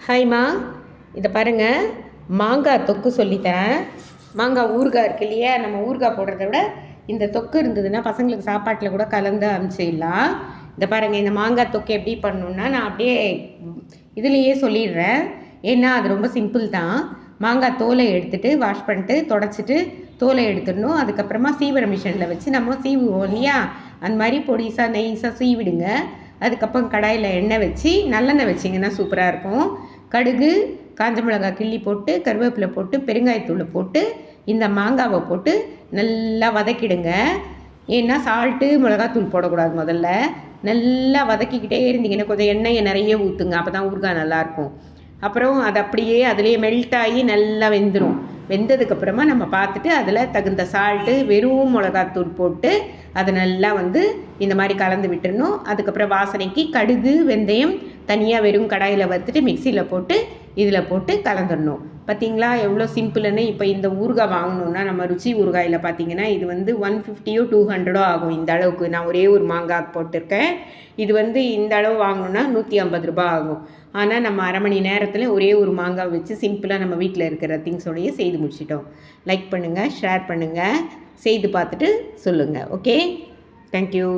ஹாய்மா, இதை பாருங்கள், மாங்காய் தொக்கு சொல்லித்தரேன். மாங்காய் ஊறுகாய் இருக்கு இல்லையா, நம்ம ஊறுகாய் போடுறத விட இந்த தொக்கு இருந்ததுன்னா பசங்களுக்கு சாப்பாட்டில் கூட கலந்து அனுப்பிச்சிடலாம். இதை பாருங்கள், இந்த மாங்காய் தொக்கு எப்படி பண்ணணுன்னா நான் அப்படியே இதுலேயே சொல்லிடுறேன். ஏன்னா அது ரொம்ப சிம்பிள் தான். மாங்காய் தோலை எடுத்துகிட்டு வாஷ் பண்ணிட்டு தொடச்சிட்டு தோலை எடுத்துடணும். அதுக்கப்புறமா சீவர மிஷினில் வச்சு நம்ம சீவுவோம் இல்லையா, அந்த மாதிரி பொடிசாக நெய்ஸாக சீவிடுங்க. அதுக்கப்புறம் கடாயில் எண்ணெய் வச்சு நல்லெண்ணெய் வச்சிங்கன்னா சூப்பராக இருக்கும். கடுகு, காஞ்ச மிளகாய் கிள்ளி போட்டு, கருவேப்பிலை போட்டு, பெருங்காயத்தூளை போட்டு இந்த மாங்காவை போட்டு நல்லா வதக்கிடுங்க. ஏன்னா சால்ட்டு மிளகாத்தூள் போடக்கூடாது. முதல்ல நல்லா வதக்கிக்கிட்டே இருந்தீங்கன்னா கொஞ்சம் எண்ணெயை நிறைய ஊற்றுங்க, அப்போ தான் ஊறுகாய் நல்லாயிருக்கும். அப்புறம் அது அப்படியே அதுலேயே மெல்ட் ஆகி நல்லா வெந்துடும். வெந்ததுக்கப்புறமா நம்ம பார்த்துட்டு அதில் தகுந்த சால்ட்டு, வெறும் மிளகாத்தூள் போட்டு அதை நல்லா இந்த மாதிரி கலந்து விட்டுறணும். அதுக்கப்புறம் வாசனைக்கு கடுகு, வெந்தயம் தனியாக வெறும் கடாயில் வறுத்துட்டு மிக்சியில் போட்டு இதில் போட்டு கலந்துடணும். பார்த்திங்களா எவ்வளோ சிம்பிள்னு. இப்போ இந்த ஊறுகாய் வாங்கணுன்னா நம்ம ருச்சி ஊறுகாயில் பார்த்திங்கன்னா இது 150 200 ஆகும். இந்த அளவுக்கு நான் ஒரே ஒரு மாங்காய் போட்டிருக்கேன். இது இந்த அளவு வாங்கணுன்னா 150 ரூபா ஆகும். ஆனால் நம்ம அரை மணி நேரத்தில் ஒரே ஒரு மாங்காய் வச்சு சிம்பிளாக நம்ம வீட்டில் இருக்கிற திங்ஸோடையே செய்து முடிச்சிட்டோம். லைக் பண்ணுங்கள், ஷேர் பண்ணுங்கள், செய்து பார்த்துட்டு சொல்லுங்கள். Okay, thank you.